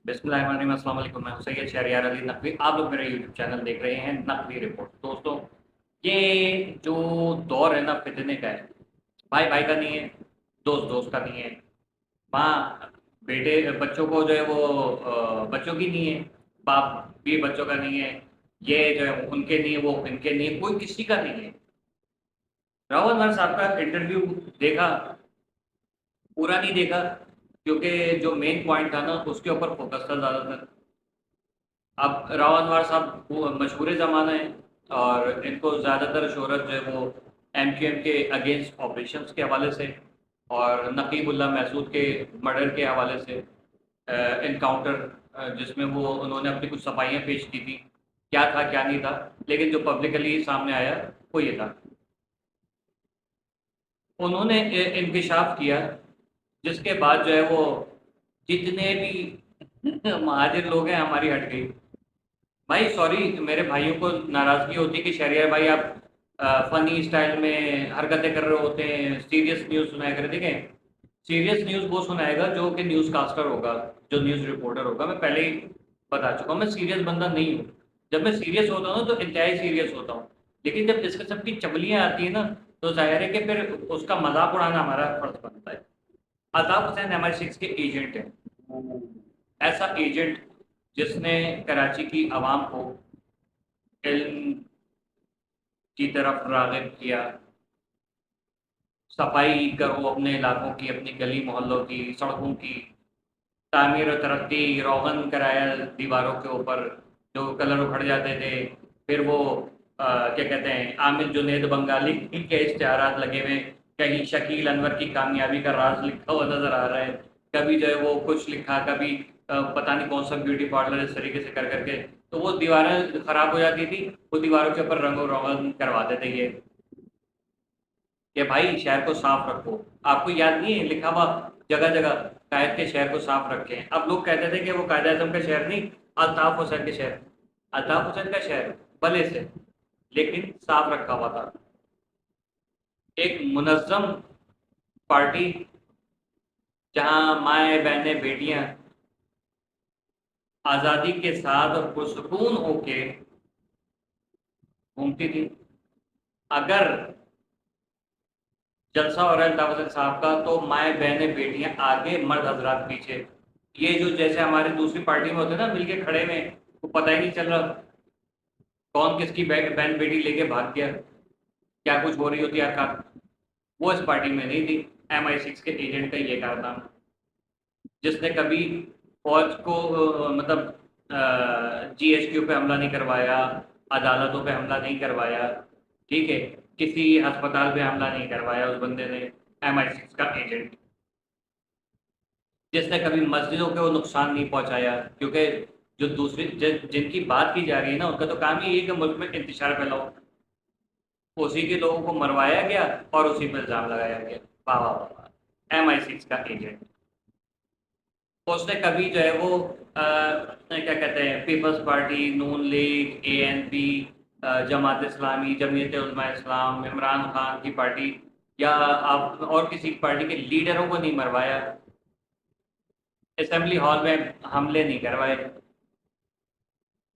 बिस्मिल्लाहिर्रहमानिर्रहीम। अस्सलाम वालेकुम। मैं हूं सैयद शहरयार अली नकवी। आप लोग मेरा यूट्यूब चैनल देख रहे हैं नकवी रिपोर्ट। दोस्तों, ये जो दौर है ना फितने का है, भाई भाई का नहीं है, दोस्त दोस्त का नहीं है, माँ बेटे बच्चों को जो है वो बच्चों की नहीं है, बाप भी बच्चों का नहीं है, ये जो है उनके नहीं है, वो इनके नहीं है, कोई किसी का नहीं है। रावल हर साहब का इंटरव्यू देखा, पूरा नहीं देखा क्योंकि जो मेन पॉइंट था ना उसके ऊपर फोकस था ज़्यादातर। अब राव अनवर साहब वो मशहूर ज़माना है और इनको ज़्यादातर शोहरत जो है वो एमक्यूएम के अगेंस्ट ऑपरेशंस के हवाले से और नकीबुल्ला महसूद के मर्डर के हवाले से इनकाउंटर जिसमें वो उन्होंने अपनी कुछ सफाइयाँ पेश की थी, क्या था क्या नहीं था, लेकिन जो पब्लिकली सामने आया वो ये था। उन्होंने इंकशाफ किया जिसके बाद जो है वो जितने भी महाजिर लोग हैं हमारी हट गई। भाई सॉरी, मेरे भाइयों को नाराज़गी होती है कि शहरियार भाई आप फनी स्टाइल में हरकतें कर रहे होते हैं, सीरियस न्यूज़ सुनाया करें। देखें, सीरियस न्यूज़ वो सुनाएगा जो कि न्यूज़ कास्टर होगा, जो न्यूज़ रिपोर्टर होगा। मैं पहले ही बता चुका हूँ, मैं सीरियस बंदा नहीं हूँ। जब मैं सीरियस होता हूँ ना तो इंतहाई सीरियस होता हूँ, लेकिन जब इस किस्म की चमलियाँ आती हैं ना तो जाहिर है कि फिर उसका मजाक उड़ाना हमारा फर्ज बनता है। अल्ताफ हुसैन MI6 के एजेंट हैं, ऐसा एजेंट जिसने कराची की आवाम को इल्म की तरफ राग़िब किया, सफाई करो अपने इलाकों की, अपनी गली मोहल्लों की, सड़कों की तामीर और तरक्की, रोगन कराया दीवारों के ऊपर जो कलर उखड़ जाते थे। फिर वो क्या कहते हैं, आमिर जुनेद बंगाली के इश्तिहारात लगे हुए, कहीं शकील अनवर की कामयाबी का राज लिखा हुआ नजर आ रहा है, कभी जो है वो कुछ लिखा, कभी पता नहीं कौन सा ब्यूटी पार्लर, इस तरीके से कर करके तो वो दीवारें खराब हो जाती थी। वो दीवारों के ऊपर रंगो रोगन करवाते थे ये कि भाई शहर को साफ रखो। आपको याद नहीं है लिखा हुआ जगह जगह, कायद के शहर को साफ रखें। अब लोग कहते थे कि वो कायद आजम का शहर नहीं, अल्ताफ हुसैन के शहर, अल्ताफ हुसैन का शहर भले से, लेकिन साफ रखा हुआ था। एक मुनज़्ज़म पार्टी जहां माएँ बहनें बेटियां आज़ादी के साथ और पुरसकून होके घूमती थी। अगर जलसा हो रहा है अल्ताफ हुसैन साहब का तो माएँ बहनें बेटियां आगे, मर्द हजरात पीछे। ये जो जैसे हमारे दूसरी पार्टी में होते हैं ना मिलके खड़े में, वो पता ही नहीं चल रहा कौन किसकी बहन बेटी लेके भाग गया, क्या कुछ हो रही होती है हरकत, वो इस पार्टी में नहीं थी। MI6 के एजेंट का ये कारनामा, जिसने कभी फौज को मतलब GHQ पे हमला नहीं करवाया, अदालतों पे हमला नहीं करवाया, ठीक है, किसी अस्पताल पे हमला नहीं करवाया उस बंदे ने। MI6 का एजेंट जिसने कभी मस्जिदों को नुकसान नहीं पहुंचाया, क्योंकि जो दूसरी जिनकी बात की जा रही है ना उनका तो काम ही है कि मुल्क में इंतशार फैलाओ। उसी के लोगों को मरवाया गया और उसी पर इल्ज़ाम लगाया गया। वाह वाह वाह, MI6 का एजेंट। तो उसने कभी जो है वो क्या कहते हैं, पीपल्स पार्टी, नून लीग, ANP, जमात इस्लामी, जमीयत उलमा इस्लाम, इमरान खान की पार्टी या आप और किसी पार्टी के लीडरों को नहीं मरवाया, असेंबली हॉल में हमले नहीं करवाए।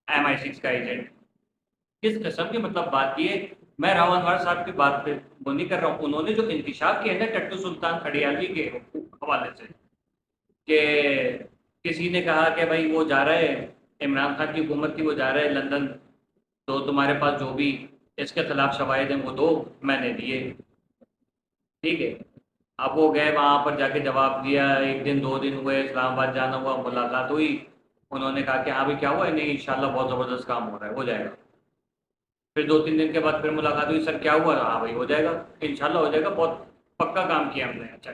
MI6 का एजेंट किस किस्म की मतलब बात की है। मैं राव अनवर साहब की बात पे वो नहीं कर रहा हूँ, उन्होंने जो इंतशार किया है ना टट्टू सुल्तान खड़ियाली के हवाले से कि किसी ने कहा कि भाई वो जा रहा है, इमरान खान की हुकूमत की, वो जा रहा है लंदन, तो तुम्हारे पास जो भी इसके खिलाफ शवाहिद हैं वो दो। मैंने दिए, ठीक है। अब वो गए वहाँ पर जाके जवाब दिया, एक दिन दो दिन हुए, इस्लामाबाद जाना हुआ, मुलाकात हुई, उन्होंने कहा कि हाँ भाई क्या हुआ है, नहीं इंशाल्लाह बहुत ज़बरदस्त काम हो रहा है, हो जाएगा। फिर दो तीन दिन के बाद फिर मुलाकात हुई, सर क्या हुआ, हाँ भाई हो जाएगा, इंशाल्लाह हो जाएगा, बहुत पक्का काम किया हमने। अच्छा,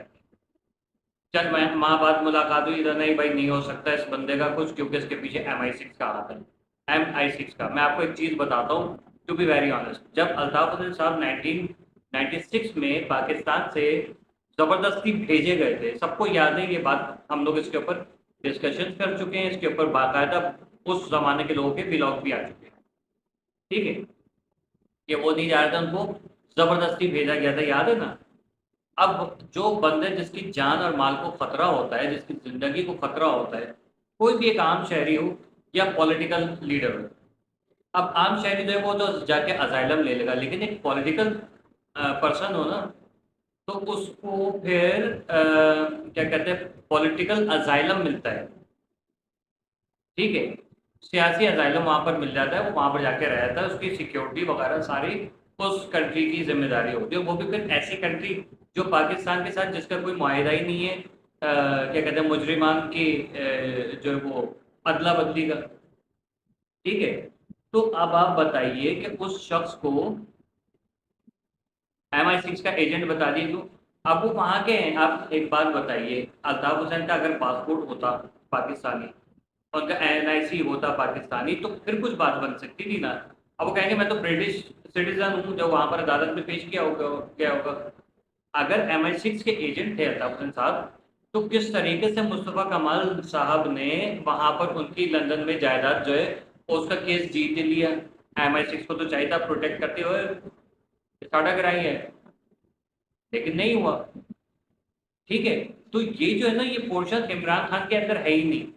चल मैं माह बाद मुलाकात हुई तो नहीं भाई नहीं हो सकता इस बंदे का कुछ, क्योंकि इसके पीछे MI6 का हाथ है। MI6 का मैं आपको एक चीज़ बताता हूँ, टू बी वेरी ऑनेस्ट, जब अल्ताफ हुसैन साहब 1996 में पाकिस्तान से ज़बरदस्ती भेजे गए थे, सबको याद है ये बात, हम लोग इसके ऊपर डिस्कशन कर चुके हैं, इसके ऊपर बाकायदा उस ज़माने के लोगों के ब्लॉग भी आ चुके हैं, ठीक है, कि वो नहीं जा रहे थे, उनको ज़बरदस्ती भेजा गया था, याद है ना। अब जो बंदे जिसकी जान और माल को खतरा होता है, जिसकी जिंदगी को खतरा होता है, کوئی بھی ایک عام شہری ہو یا پولیٹیکل لیڈر ہو. اب عام شہری جو ہے وہ تو جا کے ازائلم لے لے گا، لیکن ایک پولیٹیکل پرسن ہو نا تو اس کو پھر کیا کہتے ہیں پولیٹیکل ازائلم ملتا ہے. ٹھیک ہے، سیاسی ازائلم وہاں پر مل جاتا ہے، وہ وہاں پر جا کے رہتا ہے، اس کی سیکیورٹی وغیرہ ساری اس کنٹری کی ذمہ داری ہوتی ہے. وہ بھی پھر ایسی کنٹری جو پاکستان کے ساتھ جس کا کوئی معاہدہ ہی نہیں ہے، کیا کہتے ہیں مجرمان کی جو ہے وہ ادلا بدلی کا. ٹھیک ہے، تو اب آپ بتائیے کہ اس شخص کو MI6 کا ایجنٹ بتا دیے تو اب وہ وہاں کے ہیں. آپ ایک بات بتائیے، الطاف حسین کا اگر پاسپورٹ ہوتا پاکستانی، ان کا NIC ہوتا پاکستانی، تو پھر کچھ بات بن سکتی تھی نا. اب وہ کہیں گے میں تو برٹش سٹیزن ہوں، جو وہاں پر عدالت میں پیش کیا ہوگا. اگر MI6 کے ایجنٹ تھے الطاف حسین صاحب، تو کس طریقے سے مصطفیٰ کمال صاحب نے وہاں پر ان کی لندن میں جائیداد جو ہے اس کا کیس جیت لیا. MI6 کو تو چاہیے تھا پروٹیکٹ کرتے ہوئے ساڑھا کرائی ہے، لیکن نہیں ہوا. ٹھیک ہے، تو یہ جو ہے نا یہ پورشن عمران خان کے اندر ہے ہی نہیں.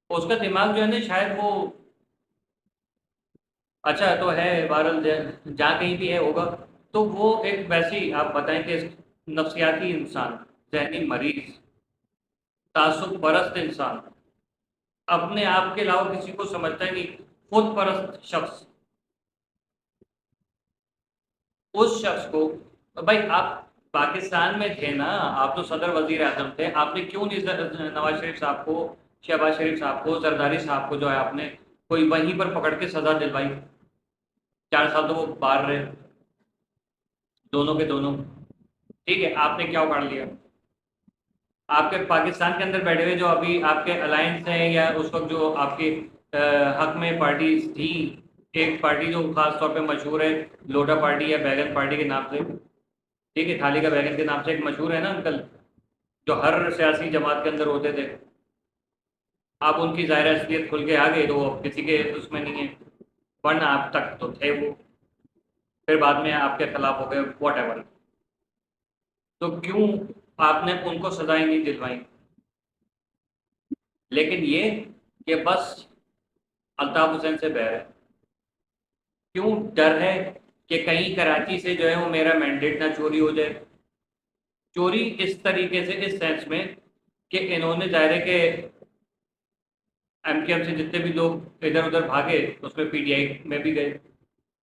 اس کا دماغ جو ہے نا شاید وہ اچھا تو ہے بہرحال جہاں کہیں بھی ہے ہوگا. تو وہ ایک ویسی آپ بتائیں کہ نفسیاتی انسان، ذہنی مریض، تعصب پرست انسان، اپنے آپ کے علاوہ کسی کو سمجھتا ہی نہیں، خود پرست شخص. اس شخص کو بھائی آپ پاکستان میں تھے نا، آپ تو صدر وزیر اعظم تھے، آپ نے کیوں نہیں نواز شریف صاحب کو، شہباز شریف صاحب کو، زرداری صاحب کو جو ہے آپ نے کوئی وہیں پر پکڑ کے سزا دلوائی؟ 4 سال تو وہ باہر رہے دونوں کے دونوں. ٹھیک ہے، آپ نے کیا اکھاڑ لیا؟ آپ کے پاکستان کے اندر بیٹھے ہوئے جو ابھی آپ کے الائنس ہیں یا اس وقت جو آپ کے حق میں پارٹیز تھیں، ایک پارٹی جو خاص طور پہ مشہور ہے لوٹا پارٹی یا بیگن پارٹی کے نام سے، ٹھیک ہے تھالی کا بیگن کے نام سے ایک مشہور ہے نا انکل، جو ہر سیاسی جماعت کے اندر ہوتے تھے. آپ ان کی ظاہر اصلیت کھل کے آ گئی تو وہ کسی کے اس میں نہیں ہے، ورنہ آپ تک تو تھے وہ، پھر بعد میں آپ کے خلاف ہو گئے واٹ ایور. تو کیوں آپ نے ان کو سزائیں نہیں دلوائیں؟ لیکن یہ کہ بس الطاف حسین سے بحر ہے. کیوں ڈر ہے کہ کہیں کراچی سے جو ہے وہ میرا مینڈیٹ نہ چوری ہو جائے. چوری اس طریقے سے، اس سینس میں کہ انہوں نے ظاہر ہے کہ MKM سے جتنے بھی لوگ ادھر ادھر بھاگے اس میں PTI میں بھی گئے.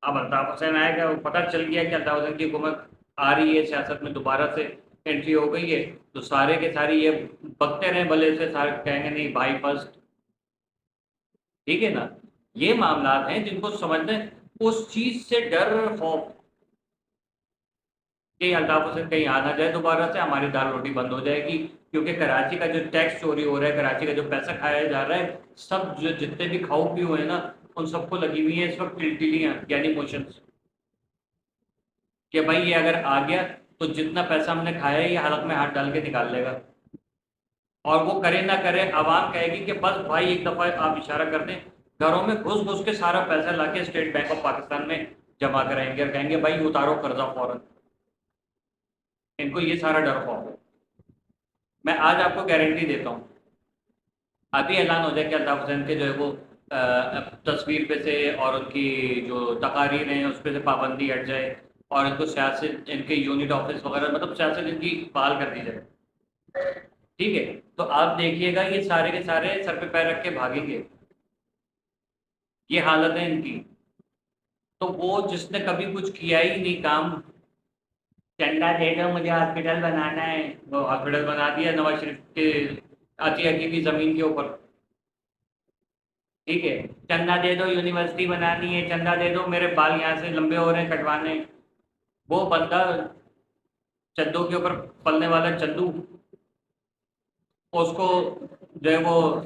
اب الطاف حسین آئے گا، پتہ چل گیا کہ الطاف حسین کی حکومت آ رہی ہے، سیاست میں دوبارہ سے انٹری ہو گئی ہے، تو سارے کے سارے یہ بکتے رہے بھلے سے، سارے کہیں گے نہیں بھائی فرسٹ. ٹھیک ہے نا، یہ معاملات ہیں جن کو سمجھنا ہے. اس چیز سے ڈر، خوف کہ الطاف حسین کہیں آ نہ جائے دوبارہ سے، ہماری دال روٹی بند ہو جائے گی. کیونکہ کراچی کا جو ٹیکس چوری ہو رہا ہے، کراچی کا جو پیسہ کھایا جا رہا ہے، سب جو جتنے بھی کھاؤ پیو ہیں نا ان سب کو لگی ہوئی ہیں اس وقت ٹلٹلیاں یعنی موشنز، کہ بھائی یہ اگر آ گیا تو جتنا پیسہ ہم نے کھایا ہے یہ حلق میں ہاتھ ڈال کے نکال لے گا. اور وہ کرے نہ کرے عوام کہے گی کہ بس بھائی ایک دفعہ آپ اشارہ کر دیں، گھروں میں گھس گھس کے سارا پیسہ لا کے اسٹیٹ بینک آف پاکستان میں جمع کرائیں گے اور کہیں گے بھائی اتارو قرضہ فوراً. ان کو یہ سارا ڈر خوف ہے. میں آج آپ کو گارنٹی دیتا ہوں، ابھی اعلان ہو جائے کہ الطاف حسین کے جو ہے وہ تصویر پہ سے اور ان کی جو تقاریر ہیں اس پہ سے پابندی ہٹ جائے، اور ان کو سیاست، ان کے یونٹ آفس وغیرہ مطلب سیاست ان کی بحال کر دی جائے. ٹھیک ہے، تو آپ دیکھیے گا یہ سارے کے سارے سر پہ پیر رکھ کے بھاگیں گے. یہ حالت ہے ان کی. تو وہ جس نے کبھی کچھ کیا ہی نہیں کام، چندہ دے دو مجھے ہاسپٹل بنانا ہے، وہ ہاسپٹل بنا دیا نواز شریف کے عطیہ کی زمین کے اوپر. ٹھیک ہے، چندہ دے دو یونیورسٹی بنانی ہے، چندہ دے دو میرے بال یہاں سے لمبے ہو رہے ہیں کٹوانے. وہ بندہ چندوں کے اوپر پلنے والا چندو، اس کو جو ہے وہ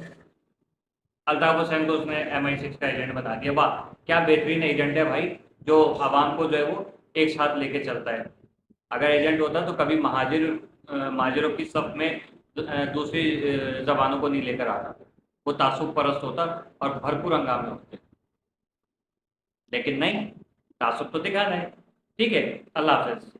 الطاف حسین کو اس نے MI6 کا ایجنٹ بنا دیا. واہ کیا بہترین ایجنٹ ہے بھائی، جو عوام کو جو ہے وہ ایک ساتھ لے کے چلتا ہے. اگر ایجنٹ ہوتا تو کبھی مہاجروں کی صف میں دوسری زبانوں کو نہیں لے کر آتا، وہ تعصب پرست ہوتا اور بھرپور ہنگامے ہوتے. لیکن نہیں، تعصب تو دکھانا ہے. ٹھیک ہے، اللہ حافظ.